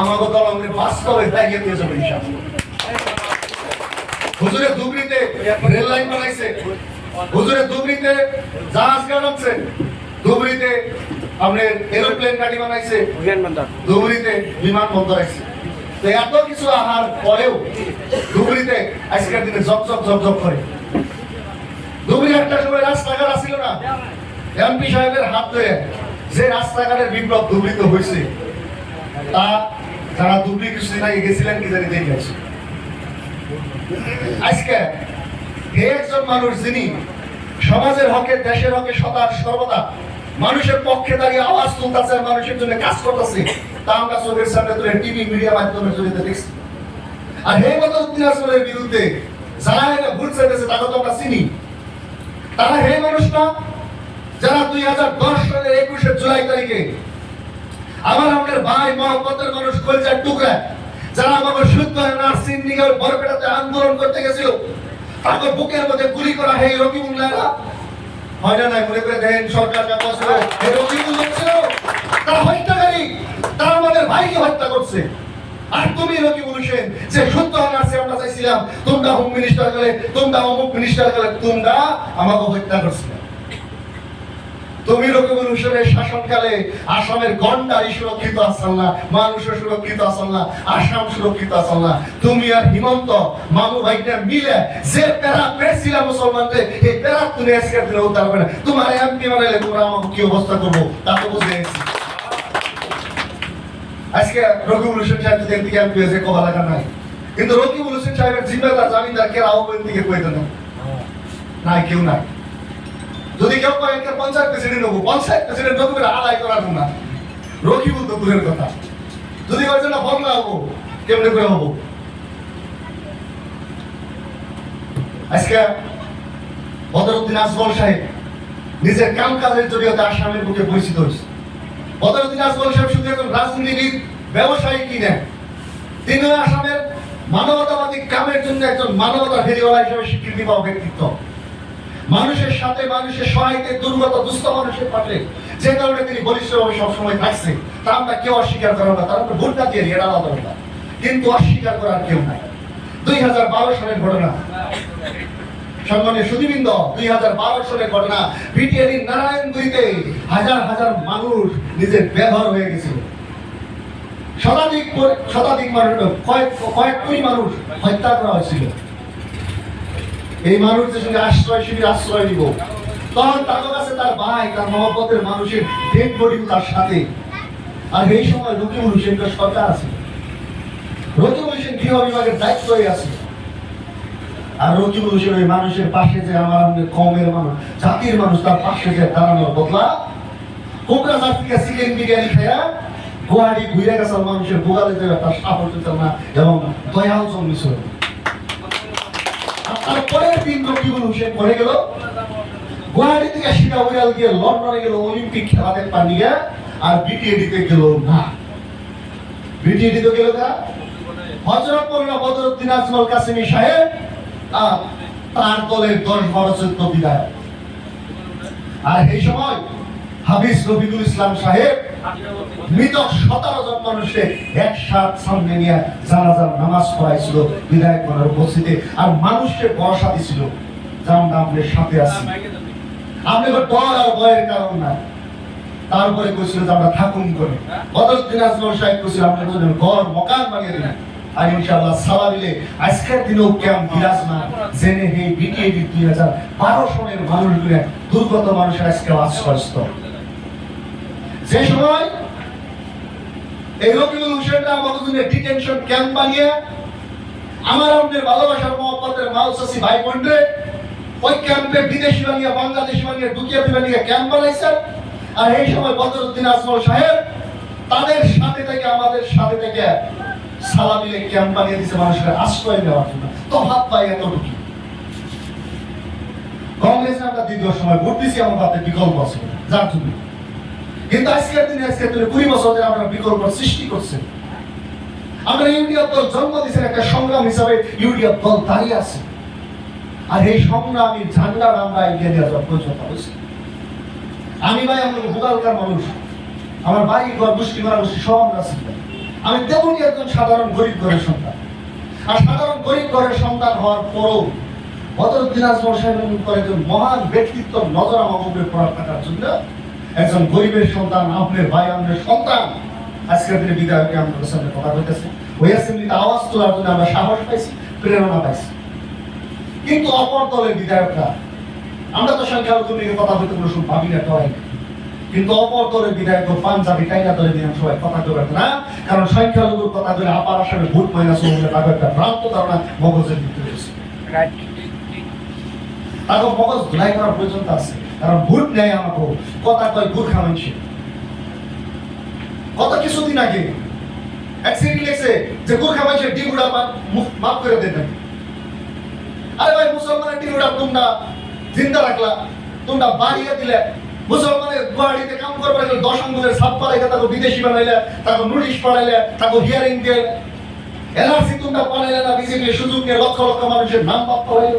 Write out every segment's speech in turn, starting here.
আমাকে দলের বাস্তবে দাঁড়িয়ে দিয়ে যাবে ইনশাআল্লাহ। হুজুরে ধুবড়িতে রেল লাইন বানাইছে, হুজুরে ধুবড়িতে জাহাজ বানাচ্ছে, ধুবড়িতে আপনার এরোপ্লেন গাড়ি বানাইছে, ধুবড়িতে বিমানবন্দর আছে। তো এত কিছু আহার পরেও ধুবড়িতে আজকের দিনে ঝকঝক করে। ধুবড়ি একটা সময় রাস্তাঘাট আসছিল না, এমপি সাহেবের হাত ধরে যে রাস্তাঘাটের বিপ্লব ধুবড়িতে হয়েছে, তা যারা ধুবড়ি কিছুদিন আগে গেছিলেন কি জানি দেখে আসে। আজকে এই একজন মানুষ যিনি সমাজের হকে, দেশের হকে সর্বদা মানুষের পক্ষে দাঁড়িয়ে আওয়াজ তুলতেছে, মানুষের জন্য কাজ করতেছে, তা আমরা চোখের সামনে তুলে টিভি মিডিয়া মাধ্যমে জড়িত দেখছি। আর হে বদরুদ্দিন আজমলের বিরুদ্ধে যারা এটা ভুল চাইতেছে তাকে তো আমরা চিনি। তারা হে মানুষ না যারা 2010 সালের 21 জুলাই তারিখে আমাদের ভাই মহব্বতের মানুষ কলজার টুকরা যারা আমাকে শুদ্ধ নার্সিং নিগমের বরপেটাতে আন্দোলন করতে গেছিল, তাকে বুকের মধ্যে গুলি করা হে রকিবুল্লাহরা হয় না। মনে করে দেখেন সরকার যা করছে, হে রকিবুল্লাহ ছিল তারা হত্যাকারী, তারা আমাদের ভাইকে হত্যা করছে। আর তুমি রকিবুল হোসেন যে শুদ্ধ নার্সে আমরা চাইছিলাম, তোমরা হোম মিনিস্টার গেলে, তোমরা অমুক মিনিস্টার গেলে, তোমরা আমাকে হত্যা করছিলে। তুমি রকিবুল হোসেনের শাসনকালে আসামের গন্ডারি সুরক্ষিত আসল না, মানুষ সুরক্ষিত আসল না, আসাম সুরক্ষিত আসল না। তুমি আর হিমন্ত মামু ভাইটা মিলে যে প্যারা পেয়েছিলাম মুসলমানদের, এই প্যারা তুমি আজকের দিনে উদ্ধার হবে না। তোমার এমপি বানাইলে তোমরা আমাকে কি অবস্থা করবো তা তো বুঝে গেছি। আজকে রকিবুল হোসেন সাহেব যদি একদিকে এমপি হয়েছে কবা লাগা নাই, কিন্তু রকিবুল হোসেন সাহেবের জিম্মেদার জামিনদার কে আহ্বান দিকে কইতে নাই, কেউ নাই। যদি কেউ কয়েকটা পঞ্চায়েত প্রেসিডেন্ট হবো, পঞ্চায়েত প্রেসিডেন্ট ডকুমেন্ট আদায় করার জন্য রকিবুল তো দূরের কথা, যদি বলছে না বদলা হবো কেমনে করে হবো। আজকে বদরুদ্দিন আজমল সাহেব নিজের কাম কাজের জড়িয়ে আসামের বুকে পরিচিত হয়েছে। বদরুদ্দিন আজমল সাহেব শুধু একজন রাজনীতিবিদ, ব্যবসায়ী কিনা, তিনি আসামের মানবতাবাদী কামের জন্য একজন মানবতা ফেরিওয়ালা হিসেবে স্বীকৃতি পাওয়া ব্যক্তিত্ব। মানুষের সাথে, মানুষের সহায়তায়, দুর্গত দুস্থ মানুষের পাশে যে কারণে তিনি বলিষ্ঠভাবে সবসময় থাকছে, তা আমরা কেউ অস্বীকার করবো না। তার আমরা ভোটটা দিয়ে এটা আলাদা কথা, কিন্তু অস্বীকার করার কেউ নাই। 2012 সালের ঘটনা, সম্মানীয় সুধীবৃন্দ, 2012 সালের ঘটনা, বিটিআরই নারায়ণগুড়িতে হাজার হাজার মানুষ নিজের বেঘর হয়ে গেছিল। শতাধিক মানুষ, কয়েক কোটি মানুষ হত্যা করা হয়েছিল। এই মানুষদের সঙ্গে আশ্রয় শিবির আশ্রয় নিব, তখন তার কাছে তার ভাই, তার মহব্বতের মানুষের ডেড বডি তার সাথে। আর এই সময় রকিবুল হোসেনকে সরকার আছে, রকিবুল হোসেন গৃহ বিভাগের দায়িত্ব হয়ে আছে। আর রকিবুল হোসেন ওই মানুষের পাশে যে আমার কমের মানুষ, জাতির মানুষ, তার পাশে যে দাঁড়ানোর বদলা কোকরাঝার থেকে চিকেন বিরিয়ানি খেয়া গুয়াহাটি ঘুরে গেছে মানুষের গোগালে দেবে তার সাহস হচ্ছে না এবং দয়াও জন্মিছিল। তারপরের দিন রকিবুল হোসেন মরে গেল, গুয়াহাটি থেকে সিধা উড়াল দিয়ে লন্ডনে গেল অলিম্পিক খেলা দেখবার নিয়ে। আর বিটিএডিতে গেল না, বিটিএডিতে গেল না হযরত মওলানা বদরুদ্দিন আজমল কাসেমি সাহেব, তার দলের 10-12 বিধায়ক। আর এই সময় হাফিজ রফিকুল ইসলাম সাহেব মৃত 17 জন মানুষকে একসাথ সামনে নিয়ে জানাজার নামাজ পড়াইছিল বিধায়ক মনের উপস্থিতি। আর মানুষকে ভরসা দিছিল যে আমরা আপনাদের সাথে আছি, আপনাদের ডর আর ভয়ের কারণ নাই। তারপরে কইছিল যে আমরা থাকুন করে। বদরুদ্দিন আজমল সাহেব কইছিল আপনাদের জন্য ঘর মকান বানিয়ে দিন। আর ইনশাআল্লাহ সালা মিলে আজকের দিনেও কেমন বিরাজমান জেনে এই বিটিএডি 2012 সনের মানুষগুলো দুর্গত মানুষের আজকে আশ্রয়স্থল। যে সময় এই রকিবুল হোসেনরা আমাদের জন্য ডিটেনশন ক্যাম্প বানিয়ে আমার আমাদের ভালোবাসার মহব্বতের মাউসাসি ভাই বোনরে ওই ক্যাম্পে বিদেশি বানিয়ে, বাংলাদেশি বানিয়ে, দুকিয়াতি বানিয়ে ক্যাম্প বানাইছেন। আর এই সময় বদরুদ্দিন আজমল সাহেব তাদের সাথে থেকে, আমাদের সাথে থেকে সালা মিলে ক্যাম্প বানিয়ে দিচ্ছে মানুষের আশ্রয় নেওয়ার জন্য। তো ভাব পাই এতটুকু। কংগ্রেসে আমরা দ্বিতীয় সময় ভোট দিচ্ছি, আমার হাতে বিকল্প আছে যার জন্য। কিন্তু আজকের দিনে 20 বছর ধরে আমরা বিকল্প সৃষ্টি করছি। আমরা ইউডিএফ দল জন্ম দিয়েছেন একটা সংগ্রাম হিসাবে, ইউডিএফ দল দাঁড়িয়ে আছে। আর এই সংগ্রামী ঝান্ডার আমরা এগিয়ে দেওয়া যত্নচেষ্টা করছি। আমি ভাই আমাদের ভোগালকার মানুষ, আমার বাড়ি ঘর মুসলিম গোষ্ঠী সব আমরা ছিল। আমি তেমনই একজন সাধারণ গরিব ঘরের সন্তান। আর সাধারণ গরিব ঘরের সন্তান হওয়ার পরও বদরুদ্দিন আজমল সাহেবের মতো একজন মহান ব্যক্তিত্ব নজর আমার উপরে পড়ার থাকার জন্য একজন গরিবের সন্তান, আপনার ভাই, আপনার সন্তান আজকের দিনে বিধায়ককে আমাদের সামনে কথা বলতেছে। ওই অ্যাসেম্বলিতে আওয়াজ তোলার জন্য আমরা সাহস পাইছি, প্রেরণা পাইছি। কিন্তু অপর দলের বিধায়করা, আমরা তো সংখ্যালঘু নিয়ে কথা বলতে কোনো সময় ভাবি না, টয় না, কিন্তু অপর দলের বিধায়ক পাঞ্জাবি টাইনা দলের বিধানসভায় কথা বলতে না, কারণ সংখ্যালঘুর কথা বলে আপার আসামে ভোট মাইনাস হলে তাদের একটা ভ্রান্ত ধারণা মগজের ভিতরে এসেছে। তারপর মগজ ধুলাই করার প্রয়োজন আছে, কারণ ভোট নেয় আমাকে কথা কয় গুর্খা মানুষের। গত কিছুদিন আগে এক সিটি লেখছে যে গুর্খা মানুষের ডিগুড়া মাফ করে দেন নাকি। আরে ভাই, মুসলমানের ডিগুড়া তোমরা জিন্দা রাখলা, তোমরা বাড়িয়ে দিলে। মুসলমানের গুয়াহাটিতে কাম করবে 10 আঙ্গুলের ছাপ পালাইলে, তাকে বিদেশি বানাইলে, তাকে নোটিশ পড়াইলে, তাকে হিয়ারিং দিয়ে এনআরসি তোমরা পালাইলে না। বিজেপির সুযোগ নিয়ে লক্ষ লক্ষ মানুষের নাম বাদ পালাইল।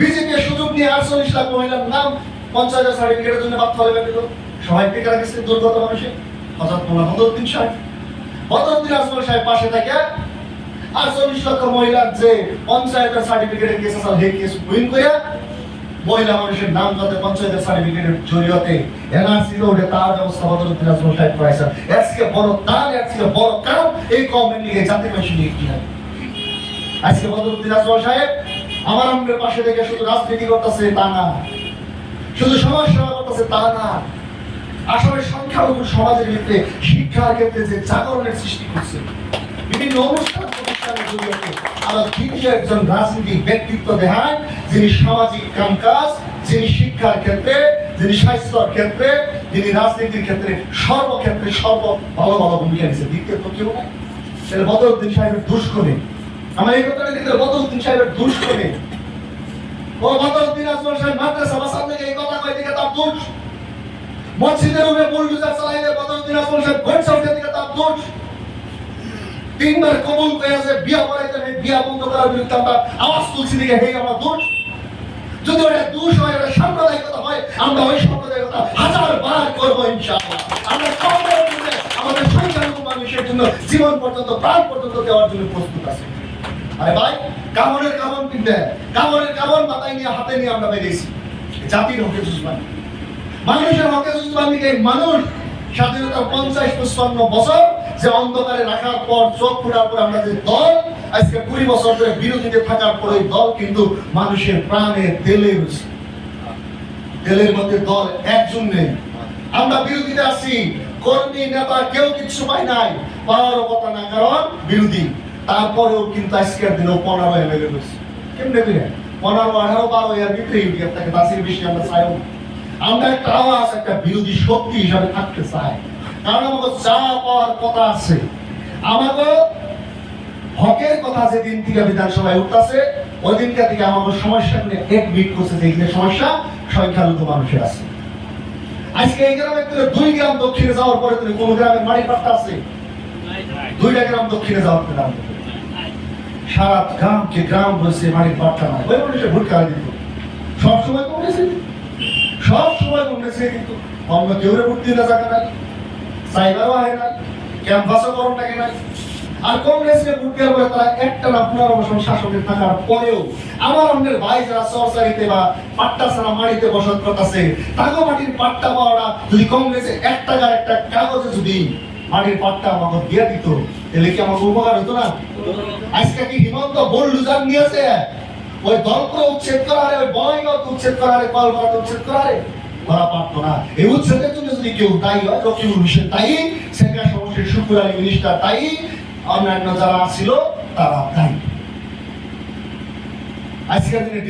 বিজেপির সুযোগ নিয়ে 48 লাখ মহিলার নাম 50,000 সার্টিফিকেটের জন্য বাদ পালাইবে দিল। সবাই টিকা রাখছে দুর্গত মানুষের। হযরত মোল্লা বদরুদ্দিন সাহেব, বদরুদ্দিন আজমল সাহেব পাশে থাকে 48 লক্ষ মহিলার যে পঞ্চায়েতের সার্টিফিকেটের কেস আছে, সেই কেস উইন করে মহিলা মানুষের নাম যাতে পঞ্চায়েতের সার্টিফিকেটের জরিয়তে এনআরসি রোডে তার ব্যবস্থা বদরুদ্দিন আজমল সাহেব করেছেন। আজকে বড় দান, আজকে বড় কারণ এই কমেন্ট নিয়ে জাতি মানুষ নিয়ে কি হয়। আজকে বদরুদ্দিন আজমল সাহেব আমার আমাদের পাশে থেকে শুধু রাজনীতি করতেছে তা না, শুধু সমাজ সেবা করতেছে তা না, আসলে সংখ্যালঘু সমাজের ভিতরে শিক্ষার ক্ষেত্রে যে জাগরণের সৃষ্টি করছে, বিভিন্ন অনুষ্ঠান প্রতিষ্ঠানের জরিয়তে আবার দ্বিতীয় একজন রাজনীতিক ব্যক্তিত্ব দেখায়, যিনি সামাজিক কামকাজ, যিনি শিক্ষার ক্ষেত্রে, যিনি স্বাস্থ্যের ক্ষেত্রে, যিনি রাজনীতির ক্ষেত্রে সর্বক্ষেত্রে ভালো ভালো ভূমিকা নিয়েছে। দ্বিতীয় তো কেউ নাই। বদরুদ্দিন সাহেবের দুষ্করে আমার এই কথাটা দেখলে বদরুদ্দিন সাহেবের দুষ্করে ও বদরুদ্দিন আজমল সাহেব মাদ্রাসা বাসার থেকে এই কথা কয় দিকে তার দোষ। মসজিদের উপরে বুলডোজার চালাইলে বদরুদ্দিন আজমল সাহেব ঘন্টা উঠে দিকে তার দোষ। 3 বার কবুল করেছে বিয়া করাইতে, বিয়া বন্ধ করার বিরুদ্ধে আমরা আওয়াজ তুলছি দিকে হেই আমার দোষ। যদি ওটা দোষ হয়, ওটা সাম্প্রদায়িকতা হয়, আমরা ওই সাম্প্রদায়িকতা 1000 বার করবো ইনশাআল্লাহ। আমরা আমাদের সংখ্যালঘু মানুষের জন্য জীবন পর্যন্ত, প্রাণ পর্যন্ত দেওয়ার জন্য প্রস্তুত আছি। আরে ভাই, কামড়ের কামড় কিনতে, কামড়ের কামড় মাথায় নিয়ে হাতে নিয়ে আমরা বেরিয়েছি জাতির হকে যুজবান, মানুষের হকে যুজবান দিকে। মানুষ স্বাধীনতার 50-55 বছর যে অন্ধকারে রাখার পর, চোখ ফোটার পর আমরা যে দল আজকে 20 বছর ধরে বিরোধীতে থাকার পর, ওই দল কিন্তু মানুষের প্রাণে তেলে রয়েছে। তেলের মধ্যে দল একজন নেই। আমরা বিরোধীতে আছি, কর্মী নেতা কেউ কিছু পায় নাই, পাওয়ারও কথা না, কারণ বিরোধী। তারপরেও কিন্তু আজকের দিনেও 15 এমএলএ রয়েছে। কেমনে করে 15, 18, 12 এর ভিতরে ইউটিউব থেকে তাসির বেশি আমরা চাইও। আমরা একটা আওয়াজ, একটা বিরোধী শক্তি হিসাবে থাকতে চাই, কারণ আমাকে যা পাওয়ার কথা আছে, আমাকে হকের কথা যেদিন থেকে বিধানসভায় উঠতেছে, ওই দিনটা থেকে আমাকে সমস্যা নিয়ে এডমিট করছে যে এখানে সমস্যা সংখ্যালঘু মানুষের আছে। আজকে এই গ্রামে 2 গ্রাম দক্ষিণে যাওয়ার পরে তুমি কোন গ্রামের মাটির পাট্টা আছে? 2টা গ্রাম দক্ষিণে যাওয়ার গ্রাম, সারা গ্রামকে গ্রাম রয়েছে মাটির পাট্টা নাই। ওই মানুষের ভোট কারা দিত? সবসময় কংগ্রেসে দিত, সবসময় কংগ্রেসে দিত। অন্য কেউ ভোট দিতে জায়গা নাই, সাইবারও আহে নাই, ক্যাম্পাসও গরম লাগে নাই। আর কংগ্রেসকে ভোট দেওয়ার পরে তারা একটা না 15 বছর শাসনে থাকার পরেও আমার আমাদের ভাই যারা সরকারিতে বা পাট্টা ছাড়া মাটিতে বসত করতেছে, তাকে মাটির পাট্টা পাওয়াটা যদি কংগ্রেসে 1 টাকার একটা কাগজে যদি মাটির পাট্টা আমাকে দিয়ে দিত, তাহলে কি আমাকে উপকার হতো না? আজকে কি হিমন্ত বুলডোজার নিয়েছে ওই দলকে উচ্ছেদ করারে, ওই বয়গত উচ্ছেদ করারে, কলকাতা উচ্ছেদ করারে করা পারতো না। এই উচ্ছেদের জন্য যদি কেউ দায়ী হয়, রকিবুল হোসেন দায়ী, সেখানে সমষ্টির শুকুর আলী মিনিস্টার দায়ী, অন্যান্য যারা ছিল তারা দায়ী। আজকের দিনে